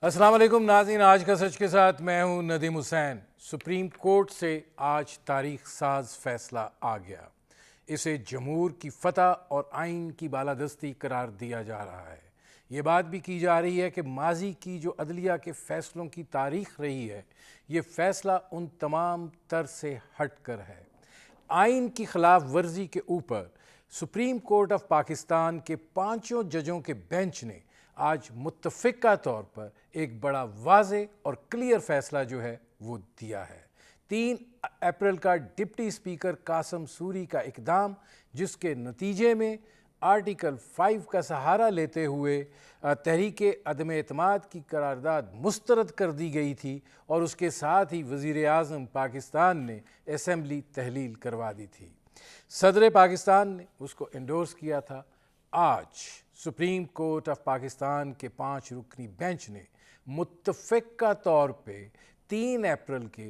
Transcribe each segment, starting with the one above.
अस्सलाम वालेकुम नाज़रीन, आज का सच के साथ मैं हूं नदीम हुसैन। सुप्रीम कोर्ट से आज तारीख साज फैसला आ गया। इसे जमहूर की फतह और आइन की बालादस्ती करार दिया जा रहा है। ये बात भी की जा रही है कि माजी की जो अदलिया के फ़ैसलों की तारीख रही है, ये फ़ैसला उन तमाम तर से हट कर है। आइन की खिलाफ वर्जी के ऊपर सुप्रीम कोर्ट ऑफ पाकिस्तान के 5 जजों के बेंच ने आज मुत्तफ़िका तौर पर एक बड़ा वाज़े और क्लियर फैसला जो है वो दिया है। 3 अप्रैल का डिप्टी स्पीकर कासम सूरी का इक़दाम, जिसके नतीजे में आर्टिकल 5 का सहारा लेते हुए तहरीक अदम एतमाद की करारदाद मुस्तरद कर दी गई थी और उसके साथ ही वज़ीर आज़म पाकिस्तान ने असम्बली तहलील करवा दी थी। सदर पाकिस्तान ने उसको एंडोर्स किया था। आज सुप्रीम कोर्ट ऑफ पाकिस्तान के 5 रुकनी बेंच ने मुत्तफ़िका तौर पे 3 अप्रैल के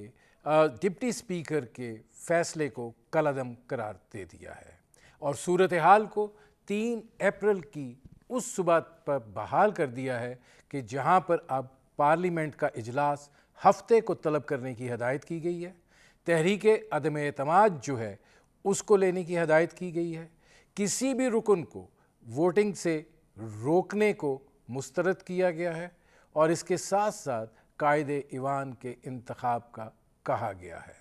डिप्टी स्पीकर के फ़ैसले को कलअदम करार दे दिया है और सूरत हाल को 3 अप्रैल की उस सुबह पर बहाल कर दिया है कि जहां पर अब पार्लियामेंट का इजलास हफ्ते को तलब करने की हदायत की गई है। तहरीक अदम एतमाद जो है उसको लेने की हदायत की गई है। किसी भी रुकन को वोटिंग से रोकने को मुस्तरद किया गया है और इसके साथ साथ कायदे ईवान के इंतखाब का कहा गया है।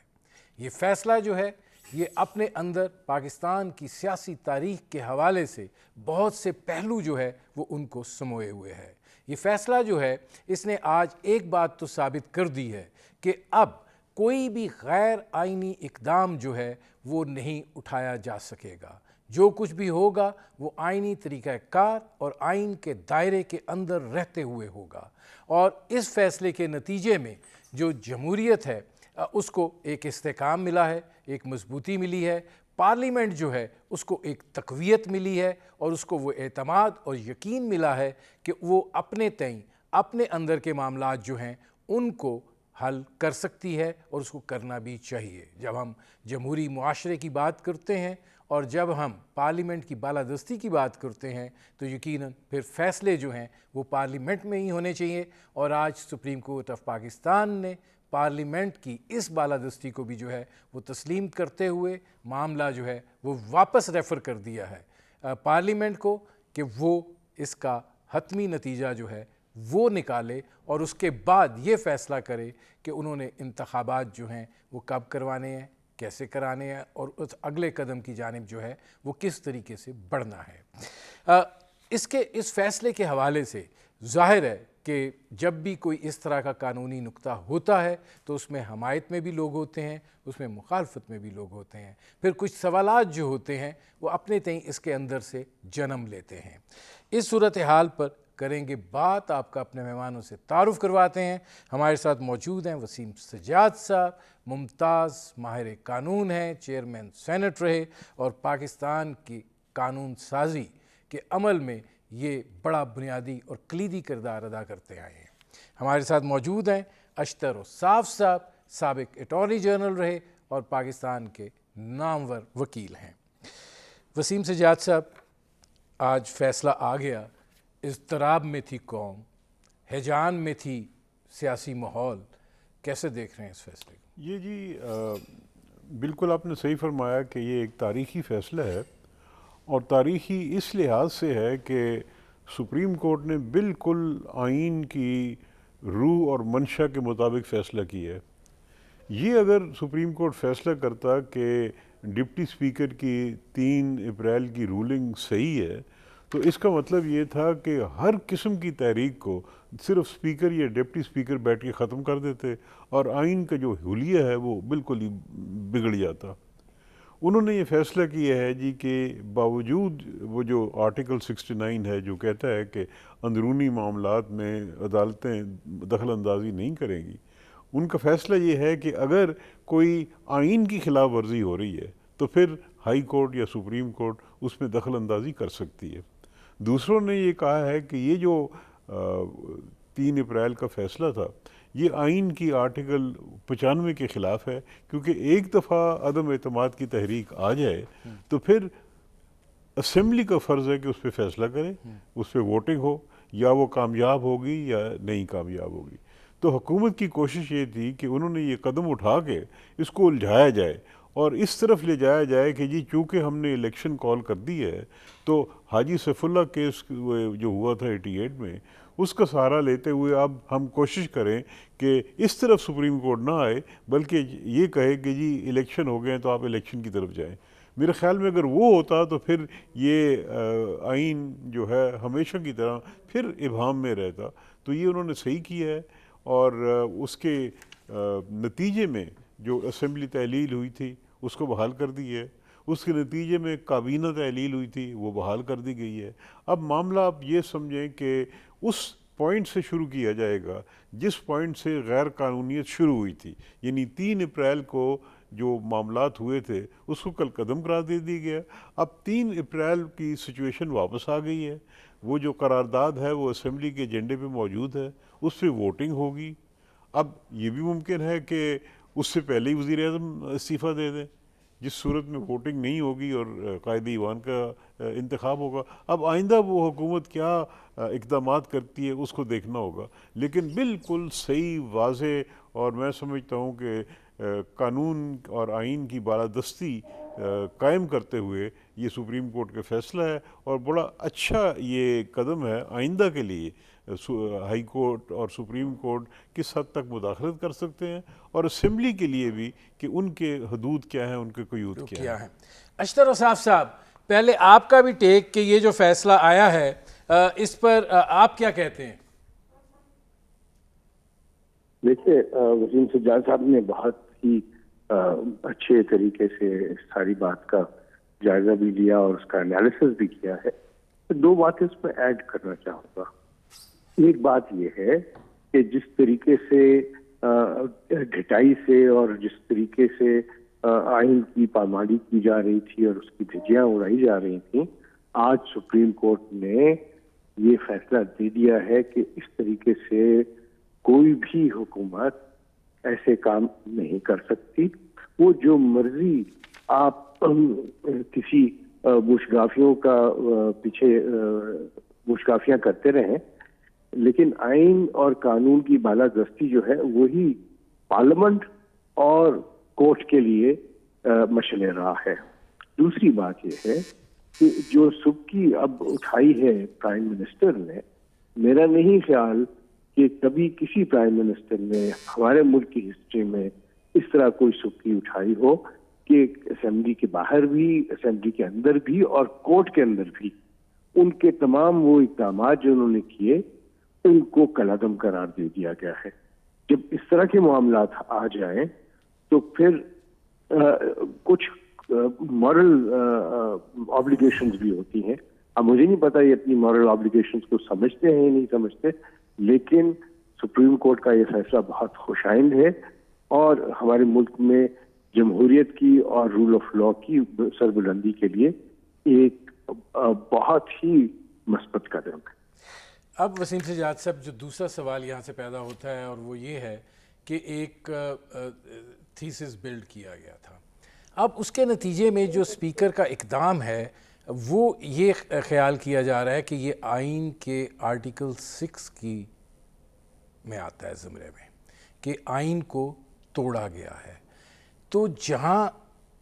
ये फ़ैसला जो है ये अपने अंदर पाकिस्तान की सियासी तारीख़ के हवाले से बहुत से पहलू जो है वो उनको समोए हुए है। ये फ़ैसला जो है इसने आज एक बात तो साबित कर दी है कि अब कोई भी गैर आइनी इक़दाम जो है वो नहीं उठाया जा सकेगा। जो कुछ भी होगा वो आइनी तरीक़ाकार और आइन के दायरे के अंदर रहते हुए होगा और इस फ़ैसले के नतीजे में जो जमहूरियत है उसको एक इस्तेकाम मिला है, एक मजबूती मिली है। पार्लियामेंट जो है उसको एक तक़वियत मिली है और उसको वो एतमाद और यकीन मिला है कि वो अपने तय अपने अंदर के मामलात जो हैं उनको हल कर सकती है और उसको करना भी चाहिए। जब हम जमहूरी मुआशरे की बात करते हैं और जब हम पार्लियामेंट की बालादस्ती की बात करते हैं तो यकीनन फिर फ़ैसले जो हैं वो पार्लियामेंट में ही होने चाहिए और आज सुप्रीम कोर्ट ऑफ पाकिस्तान ने पार्लियामेंट की इस बालादस्ती को भी जो है वो तस्लीम करते हुए मामला जो है वो वापस रेफ़र कर दिया है पार्लियामेंट को कि वो इसका हतमी नतीजा जो है वो निकाले और उसके बाद ये फ़ैसला करे कि उन्होंने इंतखाबात जो हैं वो कब करवाने हैं, कैसे कराने हैं और उस अगले कदम की जानिब जो है वो किस तरीके से बढ़ना है। इस फ़ैसले के हवाले से ज़ाहिर है कि जब भी कोई इस तरह का कानूनी नुक्ता होता है तो उसमें हमायत में भी लोग होते हैं, उसमें मुखालफत में भी लोग होते हैं, फिर कुछ सवालात जो होते हैं वो अपने तय इसके अंदर से जन्म लेते हैं। इस सूरत हाल पर करेंगे बात, आपका अपने मेहमानों से तारुफ़ करवाते हैं। हमारे साथ मौजूद हैं वसीम सज्जाद साहब, मुमताज़ माहिर कानून हैं, चेयरमैन सेनेट रहे और पाकिस्तान की कानून साजी के अमल में ये बड़ा बुनियादी और कलीदी किरदार अदा करते आए हैं। हमारे साथ मौजूद हैं अशतर औसाफ साहब, साबिक अटॉर्नी जनरल रहे और पाकिस्तान के नामवर वकील हैं। वसीम सज्जाद साहब, आज फ़ैसला आ गया, इज़्तिराब में थी कौम, हैजान में थी सियासी माहौल, कैसे देख रहे हैं इस फैसले को? ये जी बिल्कुल आपने सही फरमाया कि ये एक तारीख़ी फ़ैसला है और तारीख़ी इस लिहाज से है कि सुप्रीम कोर्ट ने बिल्कुल आइन की रूह और मंशा के मुताबिक फ़ैसला किया है। ये अगर सुप्रीम कोर्ट फ़ैसला करता कि डिप्टी स्पीकर की 3 अप्रैल की रूलिंग सही है तो इसका मतलब ये था कि हर किस्म की तहरीक को सिर्फ स्पीकर या डिप्टी स्पीकर बैठ के ख़त्म कर देते और आइन का जो हुलिया है वो बिल्कुल ही बिगड़ जाता। उन्होंने ये फ़ैसला किया है जी कि बावजूद वो जो आर्टिकल 69 है जो कहता है कि अंदरूनी मामलात में अदालतें दखल अंदाज़ी नहीं करेंगी, उनका फ़ैसला ये है कि अगर कोई आइन की खिलाफ वर्जी हो रही है तो फिर हाई कोर्ट या सुप्रीम कोर्ट उसमें दखल अंदाज़ी कर सकती है। दूसरों ने ये कहा है कि ये जो 3 अप्रैल का फ़ैसला था ये आइन की आर्टिकल 95 के ख़िलाफ़ है, क्योंकि एक दफ़ा अदम एतमाद की तहरीक आ जाए तो फिर असम्बली का फ़र्ज़ है कि उस पर फ़ैसला करे, उस पर वोटिंग हो। या वो कामयाब होगी या नहीं कामयाब होगी। तो हुकूमत की कोशिश ये थी कि उन्होंने ये कदम उठा के इसको उलझाया जाए और इस तरफ ले जाया जाए कि जी चूँकि हमने इलेक्शन कॉल कर दी है तो हाजी सैफुल्लाह केस जो हुआ था 88 में उसका सहारा लेते हुए अब हम कोशिश करें कि इस तरफ सुप्रीम कोर्ट ना आए, बल्कि ये कहे कि जी इलेक्शन हो गए हैं तो आप इलेक्शन की तरफ जाएं। मेरे ख्याल में अगर वो होता तो फिर ये आइन जो है हमेशा की तरह फिर इबहम में रहता। तो ये उन्होंने सही किया है और उसके नतीजे में जो असम्बली तहलील हुई थी उसको बहाल कर दी है, उसके नतीजे में काबीना तहलील हुई थी वो बहाल कर दी गई है। अब मामला आप ये समझें कि उस पॉइंट से शुरू किया जाएगा जिस पॉइंट से गैर कानूनियत शुरू हुई थी, यानी 3 अप्रैल को जो मामलात हुए थे उसको कल कदम करार दे दिया गया। अब 3 अप्रैल की सिचुएशन वापस आ गई है, वो जो करारदाद है वो असम्बली के एजेंडे पे मौजूद है, उस पर वोटिंग होगी। अब ये भी मुमकिन है कि उससे पहले ही वज़ीर आज़म इस्तीफ़ा दे दें, जिस सूरत में वोटिंग नहीं होगी और कायदे ईवान का इंतखाब होगा। अब आइंदा वो हुकूमत क्या इक़दामात करती है उसको देखना होगा, लेकिन बिल्कुल सही वाज़े और मैं समझता हूँ कि कानून और आइन की बालादस्ती कायम करते हुए ये सुप्रीम कोर्ट का फ़ैसला है और बड़ा अच्छा ये कदम है आइंदा के लिए। हाई कोर्ट और सुप्रीम कोर्ट किस हद तक मुदाखलत कर सकते हैं और असम्बली के लिए भी कि उनके हदूद क्या हैं, उनके क़यूद क्या हैं। अशतर औसाफ साहब, पहले आपका भी टेक कि ये जो फैसला आया है इस पर आप क्या कहते हैं? देखिए, वसीम सज्जाद साहब ने बहुत ही अच्छे तरीके से सारी बात का जायजा भी लिया और उसका एनालिसिस भी किया है। तो 2 बातें इसमें ऐड करना चाहूँगा। एक बात यह है कि जिस तरीके से ढिठाई से और जिस तरीके से आइन की पामाली की जा रही थी और उसकी धज्जियां उड़ाई जा रही थी, आज सुप्रीम कोर्ट ने ये फैसला दे दिया है कि इस तरीके से कोई भी हुकूमत ऐसे काम नहीं कर सकती। वो जो मर्जी आप किसी मुशगाफियों का पीछे मुशगाफियां करते रहें, लेकिन आइन और कानून की बालादस्ती जो है वही पार्लियामेंट और कोर्ट के लिए मशले राह है। दूसरी बात यह है कि जो सुबकी अब उठाई है प्राइम मिनिस्टर ने, मेरा नहीं ख्याल कि कभी किसी प्राइम मिनिस्टर ने हमारे मुल्क की हिस्ट्री में इस तरह कोई सुबकी उठाई हो कि असेंबली के बाहर भी, असेंबली के अंदर भी और कोर्ट के अंदर भी उनके तमाम वो इक़दाम जो उन्होंने किए उनको कलादम करार दे दिया गया है। जब इस तरह के मामला आ जाएं तो फिर कुछ मॉरल ऑब्लिगेशंस भी होती हैं। अब मुझे नहीं पता ये अपनी मॉरल ऑब्लिगेशंस को समझते हैं या नहीं समझते, लेकिन सुप्रीम कोर्ट का ये फैसला बहुत खुशाइंद है और हमारे मुल्क में जमहूरियत की और रूल ऑफ लॉ की सरबुलंदी के लिए एक बहुत ही मस्बत कदम है। अब वसीम सज्जाद साहब, जो दूसरा सवाल यहाँ से पैदा होता है और वो ये है कि एक थीसिस बिल्ड किया गया था। अब उसके नतीजे में जो स्पीकर का इक़दाम है वो ये ख्याल किया जा रहा है कि ये आइन के आर्टिकल 6 की में आता है ज़मरे में कि आइन को तोड़ा गया है। तो जहाँ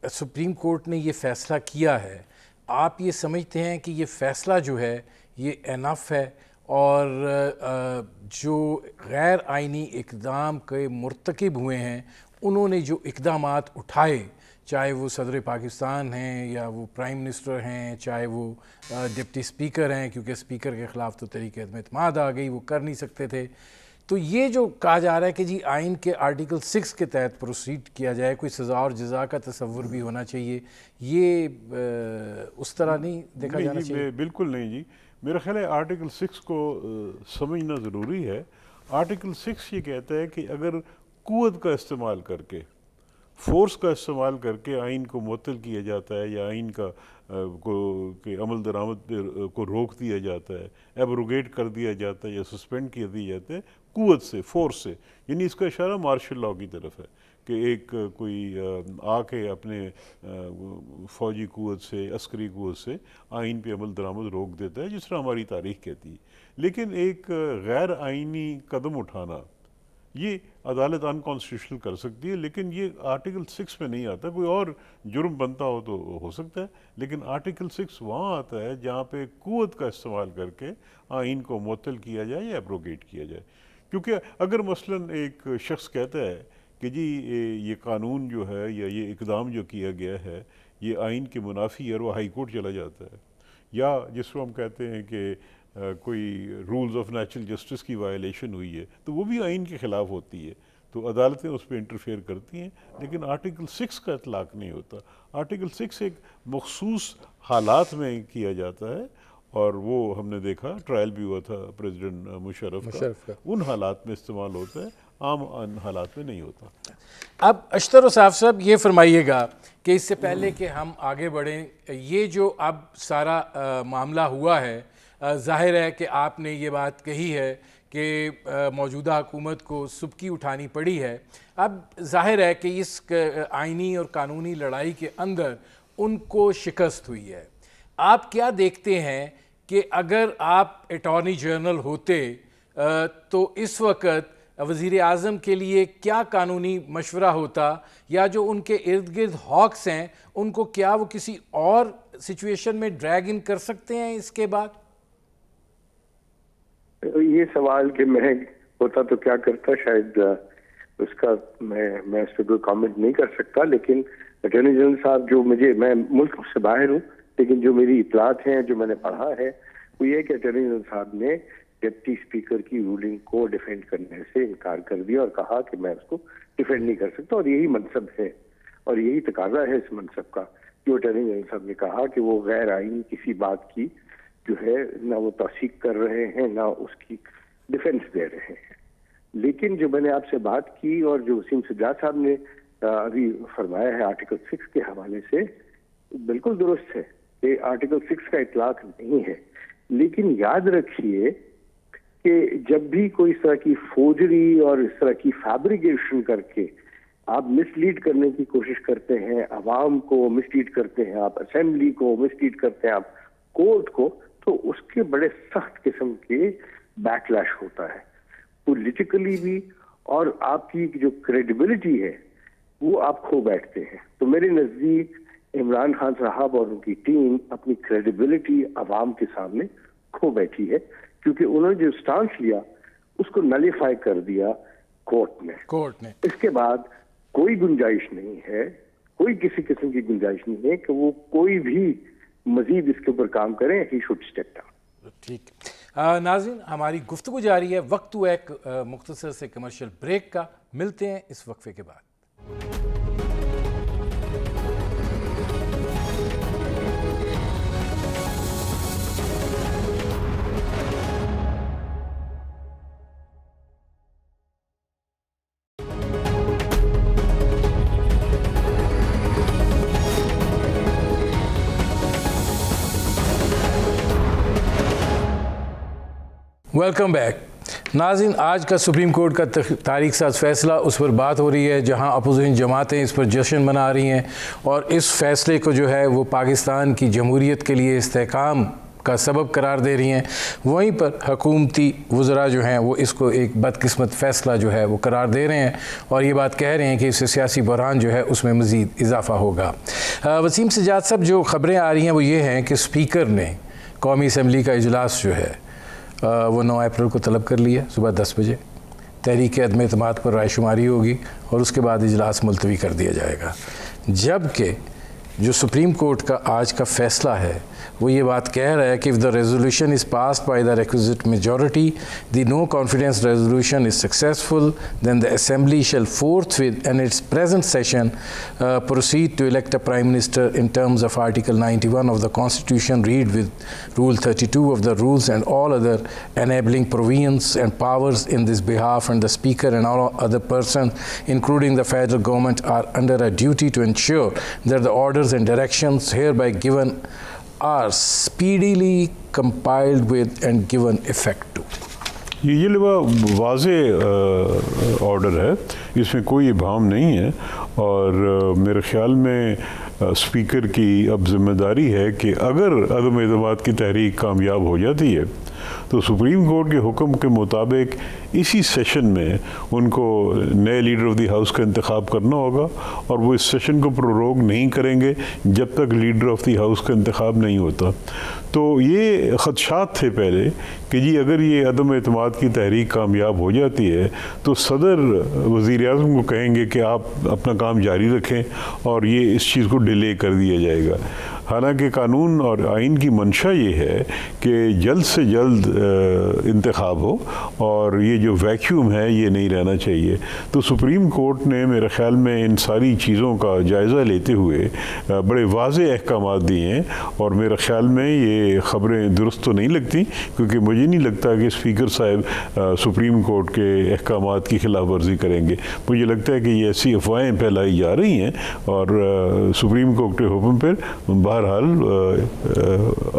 सुप्रीम कोर्ट ने ये फ़ैसला किया है, आप ये समझते हैं कि ये फ़ैसला जो है ये इनफ है और जो गैर आइनी इक़दाम के मुर्तकिब हुए हैं उन्होंने जो इक़दामात उठाए, चाहे वो सदर पाकिस्तान हैं या वो प्राइम मिनिस्टर हैं, चाहे वो डिप्टी स्पीकर हैं, क्योंकि स्पीकर के ख़िलाफ़ तो तरीक़े एतमाद आ गई, वो कर नहीं सकते थे। तो ये जो कहा जा रहा है कि जी आइन के आर्टिकल 6 के तहत प्रोसीड किया जाए, कोई सज़ा और जज़ा का तसव्वुर भी होना चाहिए, ये उस तरह नहीं देखा जाना चाहिए? बिल्कुल नहीं जी, मेरा ख्याल है आर्टिकल 6 को समझना ज़रूरी है। आर्टिकल 6 ये कहता है कि अगर कुव्वत का इस्तेमाल करके फोर्स का इस्तेमाल करके आइन को मुअत्तल किया जाता है या आइन का के अमल दरामद को रोक दिया जाता है, एब्रोगेट कर दिया जाता है या सस्पेंड कर दिया जाता है कुव्वत से, फोर्स से। यानी इसका इशारा मार्शल लॉ की तरफ है कि एक कोई आके अपने फ़ौजी कुव्वत से, अस्करी कुव्वत से आइन पे अमल दरामद रोक देता है, जिस तरह हमारी तारीख कहती है। लेकिन एक गैर आइनी कदम उठाना ये अदालत अनकॉन्स्टिट्यूशनल कर सकती है, लेकिन ये आर्टिकल 6 में नहीं आता। कोई और जुर्म बनता हो तो हो सकता है, लेकिन आर्टिकल 6 वहाँ आता है जहाँ पे कुव्वत का इस्तेमाल करके आइन को मुअत्तल किया जाए या एब्रोगेट किया जाए। क्योंकि अगर मसलन एक शख्स कहता है कि जी ये कानून जो है या ये इक़दाम जो किया गया है ये आइन के मुनाफी है और वो हाई कोर्ट चला जाता है, या जिसको हम कहते हैं कि कोई रूल्स ऑफ नेचुरल जस्टिस की वायलेशन हुई है, तो वो भी आइन के ख़िलाफ़ होती है, तो अदालतें उस पर इंटरफेयर करती हैं। लेकिन आर्टिकल 6 का इतलाक़ नहीं होता। आर्टिकल 6 एक मखसूस हालात में किया जाता है, और वो हमने देखा, ट्रायल भी हुआ था प्रेसिडेंट मुशर्रफ का, उन हालात में इस्तेमाल होता है, आम हालात में नहीं होता। अब अशतर उसाफ साहब ये फरमाइएगा कि इससे पहले कि हम आगे बढ़ें, ये जो अब सारा मामला हुआ है, ज़ाहिर है कि आपने ये बात कही है कि मौजूदा हुकूमत को सुबकी उठानी पड़ी है। अब ज़ाहिर है कि इस आइनी और कानूनी लड़ाई के अंदर उनको शिकस्त हुई है। आप क्या देखते हैं कि अगर आप अटॉर्नी जनरल होते तो इस वक्त वज़ीर आज़म के लिए क्या कानूनी मशवरा होता, या जो उनके इर्द गिर्द हॉक्स हैं उनको क्या वो किसी और सिचुएशन में ड्रैग इन कर सकते हैं इसके बाद? ये सवाल कि मैं होता तो क्या करता, शायद उसका मैं इस पर कोई कमेंट नहीं कर सकता। लेकिन अटॉर्नी जनरल साहब जो मैं मुल्क से बाहर हूँ, लेकिन जो मेरी इतलात हैं, जो मैंने पढ़ा है, वो ये कि अटॉर्नी जनरल साहब ने डिप्टी स्पीकर की रूलिंग को डिफेंड करने से इनकार कर दिया और कहा कि मैं उसको डिफेंड नहीं कर सकता, और यही मनसब है और यही तकाजा है इस मनसब का। जो अटॉर्नी जनरल साहब ने कहा कि वो गैर आईनी किसी बात की जो है ना वो तौसीक कर रहे हैं, ना उसकी डिफेंस दे रहे हैं। लेकिन जो मैंने आपसे बात की और जो वसीम सज्जाद साहब ने अभी फरमाया है आर्टिकल 6 के हवाले से, बिल्कुल दुरुस्त है कि आर्टिकल 6 का इतलाक नहीं है। लेकिन याद रखिए कि जब भी कोई इस तरह की फोर्जरी और इस तरह की फैब्रिकेशन करके आप मिसलीड करने की कोशिश करते हैं, अवाम को मिसलीड करते हैं, आप असेंबली को मिसलीड करते हैं, आप कोर्ट को, तो उसके बड़े सख्त किस्म के बैकलैश होता है पॉलिटिकली भी, और आपकी जो क्रेडिबिलिटी है वो आप खो बैठते हैं। तो मेरे नज़दीक इमरान खान साहब और उनकी टीम अपनी क्रेडिबिलिटी अवाम के सामने खो बैठी है, क्योंकि उन्होंने जो स्टांस लिया उसको नलीफाई कर दिया कोर्ट ने। इसके बाद कोई गुंजाइश नहीं है, कोई किसी किस्म की गुंजाइश नहीं है कि वो कोई भी मजीद इसके ऊपर काम करें। He should step down. ठीक। नाज़रीन, हमारी गुफ्तगू जारी है। वक्त हुआ एक मुख्तसर से कमर्शियल ब्रेक का। मिलते हैं इस वक्फे के बाद। Welcome back. नाज़रीन, आज का सुप्रीम कोर्ट का तारीख साज फैसला, उस पर बात हो रही है जहां अपोजिशन जमातें इस पर जश्न मना रही हैं और इस फैसले को जो है वो पाकिस्तान की जमहूरियत के लिए इस्तेहकाम का सबब करार दे रही हैं। वहीं पर हकूमती वज़रा जो हैं वो इसको एक बदकिस्मत फ़ैसला जो है वो करार दे रहे हैं और ये बात कह रहे हैं कि इससे सियासी बहरान जो है उसमें मज़ीद इजाफ़ा होगा। वसीम सज्जाद साहब, जो ख़बरें आ रही हैं वो ये हैं कि स्पीकर ने कौमी असम्बली का इजलास जो है वो 9 अप्रैल को तलब कर लिया सुबह 10 बजे। तहरीक अदम एतमाद पर रायशुमारी होगी और उसके बाद इजलास मुलतवी कर दिया जाएगा। जबकि जो सुप्रीम कोर्ट का आज का फैसला है वो ये बात कह रहा है कि if the resolution is passed by the requisite majority, the no confidence resolution is successful, then the assembly shall forthwith in its present session proceed to elect a prime minister in terms of Article 91 of the Constitution, read with Rule 32 of the rules and all other enabling provisions and powers in this behalf, and the Speaker and all other persons, including the federal government, are under a duty to ensure that the orders and directions hereby given are speedily compiled with and given effect to. ये वाज़े order है, इसमें कोई इबाहम नहीं है, और मेरे ख़्याल में स्पीकर की अब जिम्मेदारी है कि अगर अदम एतमाद की तहरीक कामयाब हो जाती है तो सुप्रीम कोर्ट के हुक्म के मुताबिक इसी सेशन में उनको नए लीडर ऑफ द हाउस का इंतखाब करना होगा, और वो इस सेशन को प्रोरोग नहीं करेंगे जब तक लीडर ऑफ द हाउस का इंतखाब नहीं होता। तो ये ख़दशात थे पहले कि जी अगर ये अदम एतमाद की तहरीक कामयाब हो जाती है तो सदर वज़ीर-ए-आज़म को कहेंगे कि आप अपना काम जारी रखें और ये इस चीज़ को डिले कर दिया जाएगा। हालांकि कानून और आइन की मंशा ये है कि जल्द से जल्द इंतखाब हो, और ये जो वैक्यूम है ये नहीं रहना चाहिए। तो सुप्रीम कोर्ट ने मेरे ख़्याल में इन सारी चीज़ों का जायज़ा लेते हुए बड़े वाज़े अहकामात दिए हैं, और मेरे ख़्याल में ये ख़बरें दुरुस्त तो नहीं लगती, क्योंकि मुझे नहीं लगता कि स्पीकर साहब सुप्रीम कोर्ट के अहकामात की खिलाफ वर्जी करेंगे। मुझे लगता है कि ये ऐसी अफवाहें फैलाई जा रही हैं, और सुप्रीम कोर्ट के हुक्म पर बहरहाल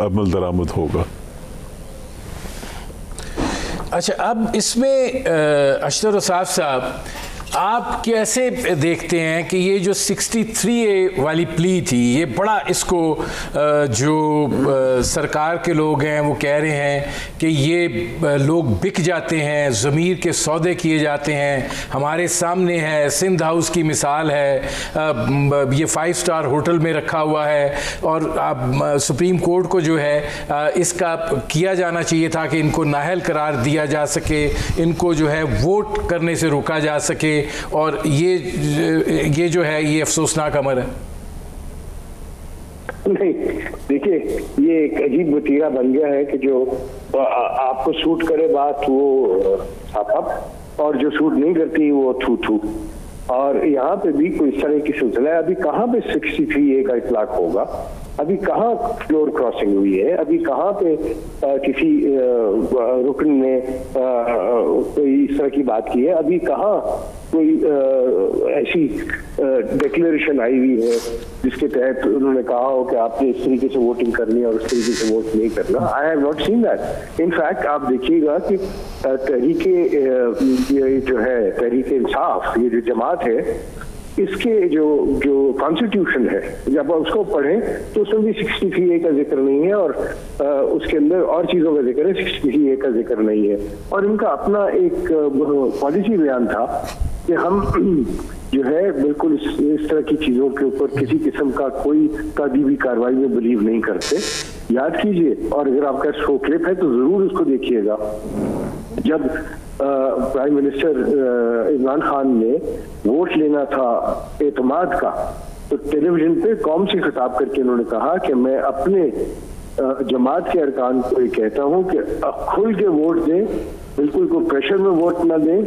अमल दरामद होगा। अच्छा, अब इसमें अशतर रसाफ़ साहब, आप कैसे देखते हैं कि ये जो 63A वाली प्ली थी, ये बड़ा इसको जो सरकार के लोग हैं वो कह रहे हैं कि ये लोग बिक जाते हैं, ज़मीर के सौदे किए जाते हैं। हमारे सामने है सिंध हाउस की मिसाल है, ये 5 स्टार होटल में रखा हुआ है, और सुप्रीम कोर्ट को जो है इसका किया जाना चाहिए था कि इनको नाअहल करार दिया जा सके, इनको जो है वोट करने से रोका जा सके, और ये जो है ये अफसोसनाक अमर है। नहीं, देखिए ये एक अजीब वतीरा बन गया है कि जो आपको सूट करे बात वो आप, और जो सूट नहीं करती वो थू थू। और यहाँ पे भी कोई इस तरह की सिलसिला है। अभी कहाँ पे 63A का इतलाक होगा, अभी कहाँ फ्लोर क्रॉसिंग हुई है, अभी कहाँ पे किसी रुकन ने कोई इस तरह की बात की है, अभी कहाँ कोई ऐसी डिक्लेरेशन आई हुई है जिसके तहत उन्होंने कहा हो कि आपने इस तरीके से वोटिंग करनी है और इस तरीके से वोट नहीं करना। I have not seen that. In fact आप देखिएगा कि ये जो है तहरीक इंसाफ, ये जो जमात है, इसके जो कॉन्स्टिट्यूशन है जब आप उसको पढ़ें तो उसमें भी 63A का जिक्र नहीं है, और उसके अंदर और चीज़ों का जिक्र है, 63A का जिक्र नहीं है। और इनका अपना एक पॉलिसी बयान था कि हम जो है बिल्कुल इस तरह की चीज़ों के ऊपर किसी किस्म का कोई तादीबी कार्रवाई में बिलीव नहीं करते। याद कीजिए, और अगर आपका शो क्लिप है तो ज़रूर उसको देखिएगा, जब प्राइम मिनिस्टर इमरान खान ने वोट लेना था एतमाद का, तो टेलीविजन पे कौम से खिताब करके उन्होंने कहा कि मैं अपने जमात के अरकान को ये कहता हूँ कि खुल के वोट दें, बिल्कुल कोई प्रेशर में वोट ना दें,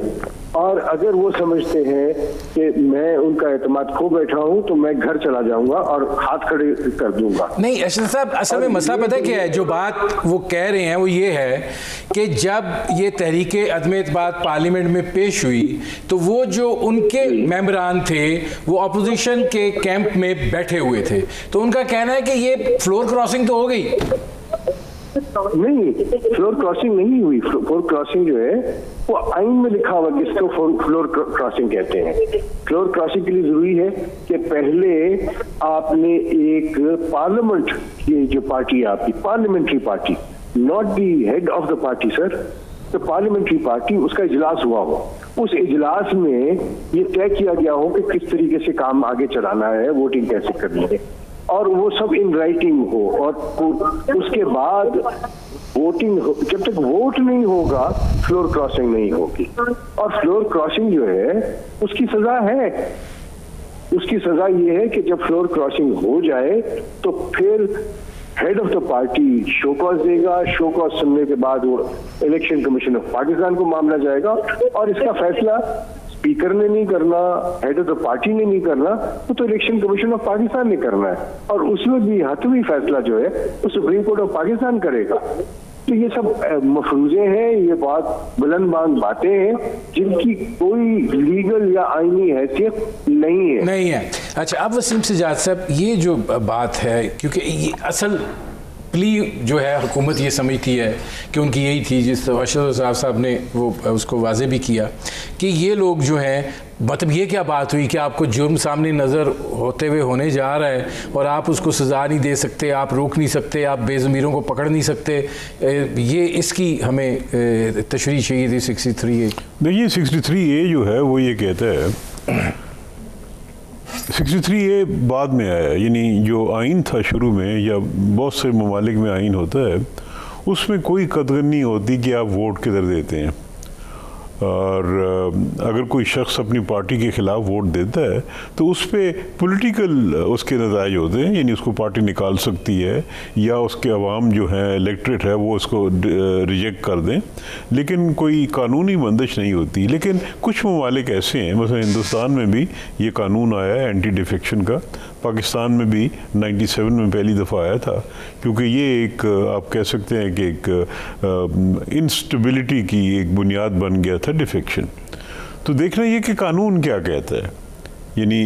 और अगर वो समझते हैं कि मैं उनका एतमाद खो बैठा हूं तो मैं घर चला जाऊंगा और हाथ खड़े कर दूंगा। नहीं अशरफ साहब, असल में मसला पता क्या है, जो बात वो कह रहे हैं वो ये है कि जब ये तहरीके अदम एतमाद पार्लियामेंट में पेश हुई तो वो जो उनके मेंबरान थे वो अपोजिशन के कैंप में बैठे हुए थे, तो उनका कहना है कि ये फ्लोर क्रॉसिंग तो हो गई। नहीं, फ्लोर क्रॉसिंग नहीं हुई। फ्लोर क्रॉसिंग जो है वो आइन में लिखा हुआ किसको फ्लोर क्रॉसिंग कहते हैं। फ्लोर क्रॉसिंग के लिए जरूरी है कि पहले आपने एक पार्लियामेंट की जो पार्टी है आपकी, parliamentary party, not the head of the party sir, तो पार्लियामेंट्री पार्टी, उसका इजलास हुआ हो, उस इजलास में ये तय किया गया हो कि किस तरीके से काम आगे चलाना है, वोटिंग कैसे करनी है, और वो सब इन राइटिंग हो, और उसके बाद वोटिंग हो। जब तक वोट नहीं होगा फ्लोर क्रॉसिंग नहीं होगी, और फ्लोर क्रॉसिंग जो है उसकी सजा है। उसकी सजा ये है कि जब फ्लोर क्रॉसिंग हो जाए तो फिर head of the party show cause देगा, शो कॉज सुनने के बाद वो इलेक्शन कमीशन ऑफ पाकिस्तान को मामला जाएगा और इसका फैसला स्पीकर ने नहीं करना, हेड ऑफ द पार्टी ने नहीं करना, वो तो इलेक्शन कमीशन ऑफ पाकिस्तान ने करना है और उसमें भी हतमी फैसला जो है वो सुप्रीम कोर्ट ऑफ पाकिस्तान करेगा। तो ये सब मफरूजे हैं, ये बहुत बुलंद बातें हैं जिनकी कोई लीगल या आईनी हैसियत नहीं है। अच्छा, अब वसीम सज्जाद साहब, ये जो बात है, क्योंकि ये असल प्ली जो है हुकूमत ये समझती है कि उनकी यही थी, जिस अशरफ साहब ने वो उसको वाजे भी किया कि ये लोग जो हैं, मतलब ये क्या बात हुई कि आपको जुर्म सामने नज़र होते हुए होने जा रहा है और आप उसको सज़ा नहीं दे सकते, आप रोक नहीं सकते, आप बेज़मीरों को पकड़ नहीं सकते। ये इसकी हमें तशरीह चाहिए थी 63A। देखिए 63A जो है वो ये कहता है, 63A बाद में आया, यानी जो आइन था शुरू में या बहुत से ममालिक में आइन होता है उसमें कोई कदर नहीं होती कि आप वोट किधर देते हैं। और अगर कोई शख्स अपनी पार्टी के ख़िलाफ़ वोट देता है तो उस पर पॉलिटिकल उसके नताइज होते हैं, यानी उसको पार्टी निकाल सकती है या उसके अवाम जो हैं इलेक्ट्रेट है वो उसको रिजेक्ट कर दें, लेकिन कोई कानूनी बंदिश नहीं होती। लेकिन कुछ ममालिक ऐसे हैं, मतलब हिंदुस्तान में भी ये कानून आया है एंटी डिफेक्शन का, पाकिस्तान में भी 97 में पहली दफ़ा आया था, क्योंकि ये एक आप कह सकते हैं कि एक इंस्टेबिलिटी की एक बुनियाद बन गया था डिफेक्शन। तो देखना ये कि कानून क्या कहता है, यानी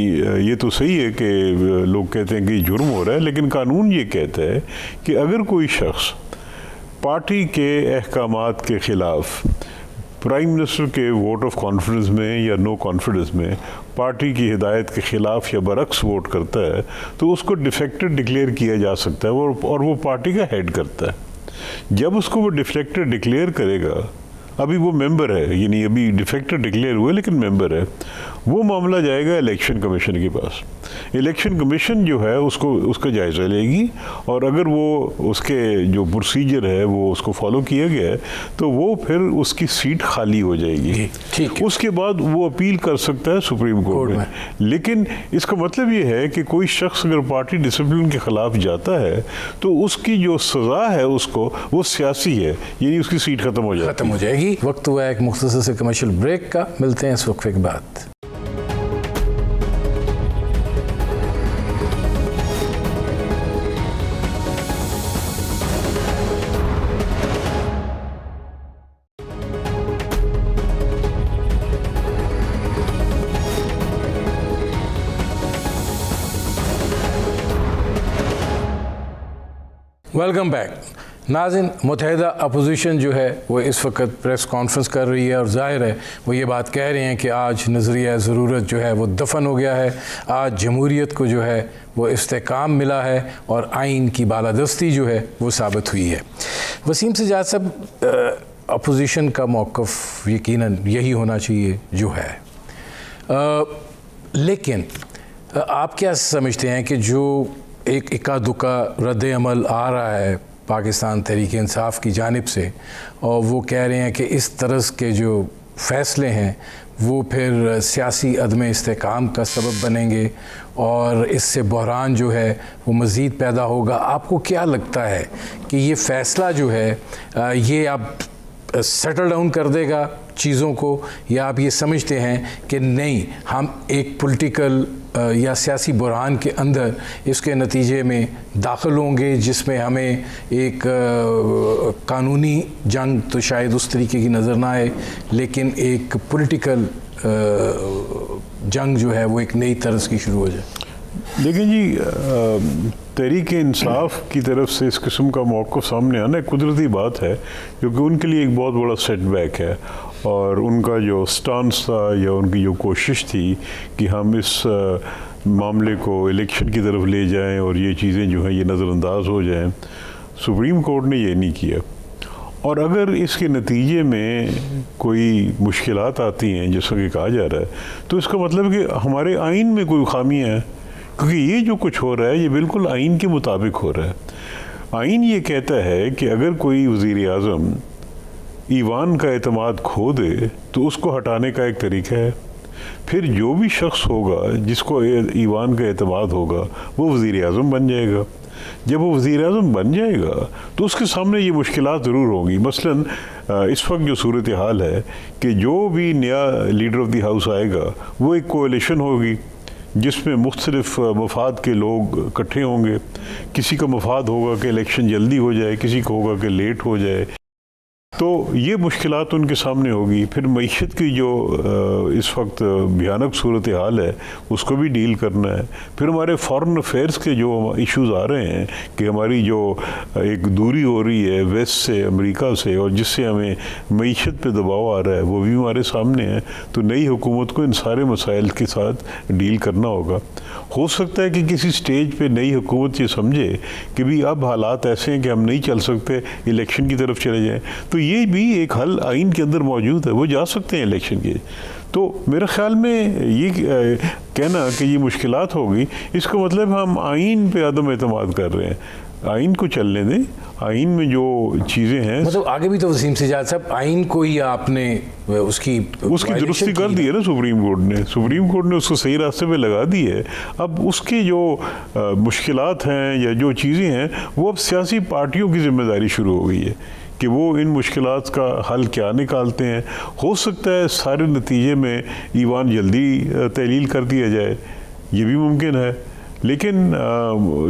ये तो सही है कि लोग कहते हैं कि जुर्म हो रहा है, लेकिन कानून ये कहता है कि अगर कोई शख्स पार्टी के अहकामात के ख़िलाफ़ प्राइम मिनिस्टर के वोट ऑफ कॉन्फिडेंस में या नो कॉन्फिडेंस में पार्टी की हिदायत के ख़िलाफ़ या बरक्स वोट करता है तो उसको डिफेक्टेड डिक्लेयर किया जा सकता है और वो पार्टी का हेड करता है। जब उसको वो डिफेक्टेड डिक्लेयर करेगा, अभी वो मेंबर है, यानी अभी डिफेक्टेड डिक्लेयर हुए लेकिन मेंबर है, वो मामला जाएगा इलेक्शन कमीशन के पास। इलेक्शन कमीशन जो है उसका जायज़ा लेगी और अगर वो उसके जो प्रोसीजर है वो उसको फॉलो किया गया है तो वो फिर उसकी सीट खाली हो जाएगी। ठीक है। उसके बाद वो अपील कर सकता है सुप्रीम कोर्ट में। लेकिन इसका मतलब ये है कि कोई शख्स अगर पार्टी डिसिप्लिन के ख़िलाफ़ जाता है तो उसकी जो सज़ा है उसको वो सियासी है, यानी उसकी सीट ख़त्म हो जाएगी। वक्त हुआ एक मुख्तसर से कमर्शियल ब्रेक का, मिलते हैं इस वक्फे के बाद। वेलकम बैक नाज़रीन। मुत्तहिदा अपोजिशन जो है वो इस वक्त प्रेस कॉन्फ्रेंस कर रही है और ज़ाहिर है वो ये बात कह रहे हैं कि आज नज़रिया ज़रूरत जो है वो दफन हो गया है, आज जमहूरियत को जो है वो इस्तेकाम मिला है और आइन की बालादस्ती जो है वो साबित हुई है। वसीम सज्जाद साहब, अपोजिशन का मौक़िफ़ यकीनन यही होना चाहिए जो है, लेकिन आप क्या समझते हैं कि जो एक इक्का दुक्का रद्द अमल आ रहा है पाकिस्तान तहरीक इंसाफ की जानिब से और वो कह रहे हैं कि इस तरह के जो फ़ैसले हैं वो फिर सियासी अदम इस्तेकाम का सबब बनेंगे और इससे बहरान जो है वो मज़ीद पैदा होगा, आपको क्या लगता है कि ये फ़ैसला जो है ये अब सेटल डाउन कर देगा चीज़ों को, या आप ये समझते हैं कि नहीं, हम एक पॉलिटिकल या सियासी बुरहान के अंदर इसके नतीजे में दाखिल होंगे जिसमें हमें एक कानूनी जंग तो शायद उस तरीके की नज़र ना आए, लेकिन एक पॉलिटिकल जंग जो है वो एक नई तरह की शुरू हो जाए? लेकिन जी तहरीक इंसाफ की तरफ से इस किस्म का मौक़िफ़ सामने आना एक कुदरती बात है, क्योंकि उनके लिए एक बहुत बड़ा सेटबैक है और उनका जो स्टांस था या उनकी जो कोशिश थी कि हम इस मामले को इलेक्शन की तरफ ले जाएं और ये चीज़ें जो हैं ये नज़रअंदाज हो जाएं, सुप्रीम कोर्ट ने ये नहीं किया। और अगर इसके नतीजे में कोई मुश्किलात आती हैं जैसा कि कहा जा रहा है, तो इसका मतलब कि हमारे आइन में कोई खामियाँ हैं, क्योंकि ये जो कुछ हो रहा है ये बिल्कुल आइन के मुताबिक हो रहा है। आइन ये कहता है कि अगर कोई वज़ीर आज़म ईवान का एतमाद खो दे तो उसको हटाने का एक तरीका है फिर जो भी शख्स होगा जिसको ईवान का एतमाद होगा वो वज़ीर आज़म बन जाएगा। जब वो वज़ीर आज़म बन जाएगा तो उसके सामने ये मुश्किलात ज़रूर होंगी। मसलन इस वक्त जो सूरत हाल है कि जो भी नया लीडर ऑफ द हाउस आएगा वो एक कोalition होगी जिसमें मुख्तलिफ मफाद के लोग इकट्ठे होंगे। किसी का मफाद होगा कि इलेक्शन जल्दी हो जाए, किसी को होगा कि लेट हो जाए, तो ये मुश्किलात उनके सामने होगी। फिर मईशत की जो इस वक्त भयानक सूरत हाल है उसको भी डील करना है। फिर हमारे फॉरेन अफेयर्स के जो इश्यूज़ आ रहे हैं कि हमारी जो एक दूरी हो रही है वेस्ट से, अमेरिका से, और जिससे हमें मईशत पे दबाव आ रहा है वो भी हमारे सामने है। तो नई हुकूमत को इन सारे मसाइल के साथ डील करना होगा। हो सकता है कि किसी स्टेज पे नई हुकूमत ये समझे कि भी अब हालात ऐसे हैं कि हम नहीं चल सकते, इलेक्शन की तरफ चले जाएं, तो ये भी एक हल आइन के अंदर मौजूद है, वो जा सकते हैं इलेक्शन के। तो मेरे ख्याल में ये कहना कि ये मुश्किलात होगी, इसका मतलब हम आइन पे अदम एतमाद कर रहे हैं। आइन को चलने दें, आइन में जो चीज़ें हैं, मतलब आगे भी तो वसीम सज्जाद साहब आइन को ही आपने उसकी दुरुस्ती कर दी है ना सुप्रीम कोर्ट ने उसको सही रास्ते पे लगा दी है। अब उसकी जो मुश्किलात हैं या जो चीज़ें हैं वो अब सियासी पार्टियों की जिम्मेदारी शुरू हो गई है कि वो इन मुश्किलात का हल क्या निकालते हैं। हो सकता है सारे नतीजे में ईवान जल्दी तहलील कर दिया जाए, ये भी मुमकिन है, लेकिन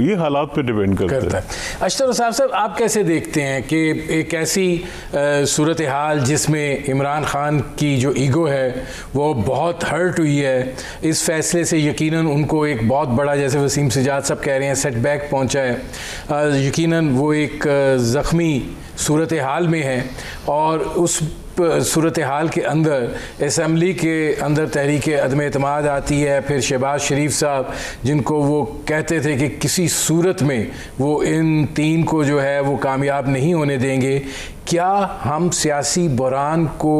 ये हालात पे डिपेंड करता है। अशतर साहब, आप कैसे देखते हैं कि एक ऐसी सूरत हाल जिसमें इमरान खान की जो ईगो है वो बहुत हर्ट हुई है, इस फैसले से यकीनन उनको एक बहुत बड़ा, जैसे वसीम सज्जाद साहब कह रहे हैं, सेटबैक पहुंचा है। यकीनन वो एक ज़ख्मी सूरत हाल में है और उस सूरत हाल के अंदर असम्बली के अंदर तहरीक अदम एतमाद आती है। फिर शहबाज शरीफ साहब जिनको वो कहते थे कि किसी सूरत में वो इन तीन को जो है वो कामयाब नहीं होने देंगे। क्या हम सियासी बहरान को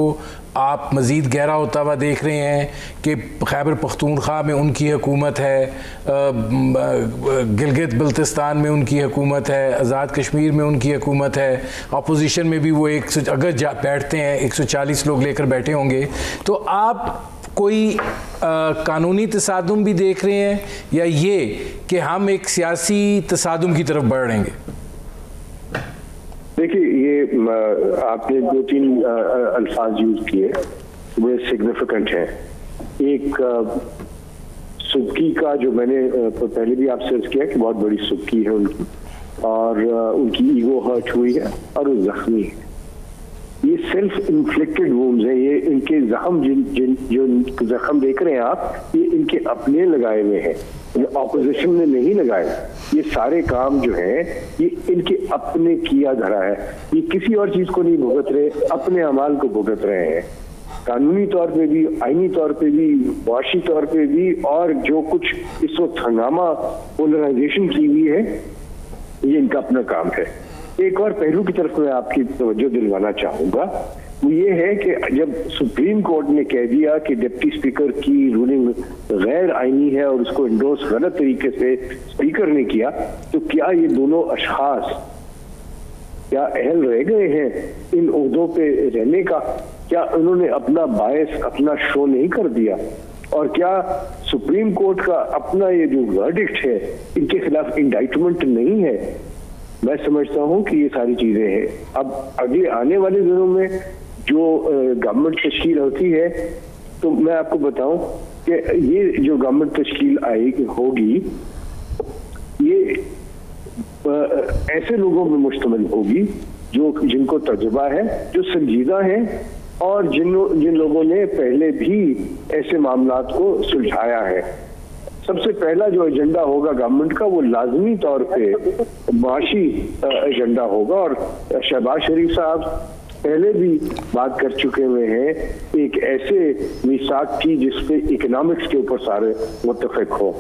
आप मज़ीद गहरा होता हुआ देख रहे हैं कि खैबर पख्तूनख्वा में उनकी हुकूमत है, गिलगित बल्तिस्तान में उनकी हुकूमत है, आज़ाद कश्मीर में उनकी हुकूमत है, अपोजिशन में भी वो अगर बैठते हैं 140 लोग लेकर बैठे होंगे, तो आप कोई कानूनी तसादुम भी देख रहे हैं या ये कि हम एक सियासी तसादुम की तरफ बढ़ रहेंगे? देखिए, ये आपने दो तीन अल्फाज यूज किए, वो सिग्निफिकेंट हैं। एक सुबकी का, जो मैंने पहले भी आपसे अर्ज किया कि बहुत बड़ी सुबकी है उनकी, और उनकी ईगो हर्ट हुई है और वो जख्मी है। ये सेल्फ इन्फ्लिक्टेड वुंड्स है, ये इनके जख्म जो जख्म देख रहे हैं आप, ये इनके अपने लगाए हुए हैं, ऑपोजिशन ने नहीं लगाए। ये सारे काम जो है ये इनके अपने किया धरा है, ये किसी और चीज को नहीं भुगत रहे, अपने अमाल को भुगत रहे हैं, कानूनी तौर पे भी, आईनी तौर पे भी, मुआशी तौर पे भी। और जो कुछ इस वक्त हंगामा पोलराइजेशन की हुई है, ये इनका अपना काम है। एक और पहलू की तरफ मैं आपकी तवज्जो दिलवाना चाहूंगा, वो ये है कि जब सुप्रीम कोर्ट ने कह दिया कि डिप्टी स्पीकर की रूलिंग गैर आईनी है और उसको इंडोर्स गलत तरीके से स्पीकर ने किया, तो क्या ये दोनों अशखास क्या अहल रह गए हैं इन ओहदों पे रहने का? क्या उन्होंने अपना बायस, अपना शो नहीं कर दिया? और क्या सुप्रीम कोर्ट का अपना ये जो वर्डिक्ट है, इनके खिलाफ इंडाइटमेंट नहीं है? मैं समझता हूं कि ये सारी चीजें हैं। अब अगले आने वाले दिनों में जो गवर्नमेंट तश्कील होती है, तो मैं आपको बताऊं कि ये जो गवर्नमेंट तश्कील आएगी होगी, ये ऐसे लोगों में मुश्तमिल होगी जिनको तजुर्बा है, जो संजीदा हैं और जिन लोगों ने पहले भी ऐसे मामलात को सुलझाया है। सबसे पहला जो एजेंडा होगा गवर्नमेंट का, वो लाजमी तौर पे माशी एजेंडा होगा। और शहबाज शरीफ साहब पहले भी बात कर चुके हुए हैं एक ऐसे मिसाक की जिसपे इकोनॉमिक्स के ऊपर सारे मुत्तफिक हो।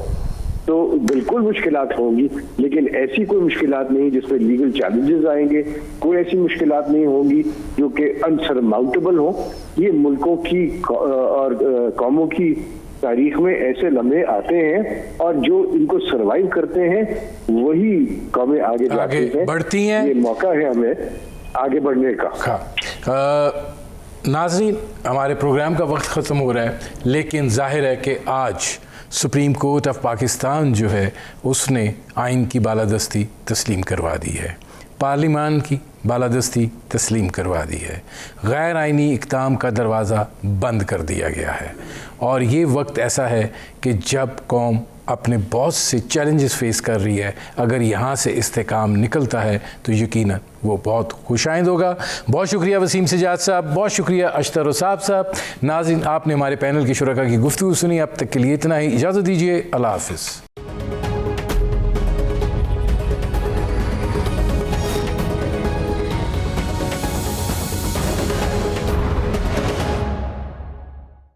तो बिल्कुल मुश्किलात होंगी, लेकिन ऐसी कोई मुश्किलात नहीं जिसपे लीगल चैलेंजेस आएंगे, कोई ऐसी मुश्किलात नहीं होंगी जो कि अनसरमाउंटेबल हो। ये मुल्कों की और कौमों की तारीख में ऐसे लम्हे आते हैं और जो इनको सरवाइव करते हैं वही कौमें आगे जाती हैं, बढ़ती हैं। ये मौका है हमें आगे बढ़ने का। नाज़रीन, हमारे प्रोग्राम का वक्त ख़त्म हो रहा है, लेकिन जाहिर है कि आज सुप्रीम कोर्ट ऑफ पाकिस्तान जो है उसने आइन की बालादस्ती तस्लीम करवा दी है, पार्लिमान की बालादस्ती तस्लीम करवा दी है, गैर आइनी इक़दाम का दरवाज़ा बंद कर दिया गया है। और ये वक्त ऐसा है कि जब कौम अपने बहुत से चैलेंजेस फेस कर रही है, अगर यहाँ से इस्तेकाम निकलता है तो यकीनन वो बहुत खुशाइंद होगा। बहुत शुक्रिया वसीम सजाद साहब, बहुत शुक्रिया अशतर साहब। नाज़रीन, आपने हमारे पैनल के शुरका की गुफ्तगू सुनी। अब तक के लिए इतना ही, इजाज़त दीजिए, अल्लाह हाफ़िज़।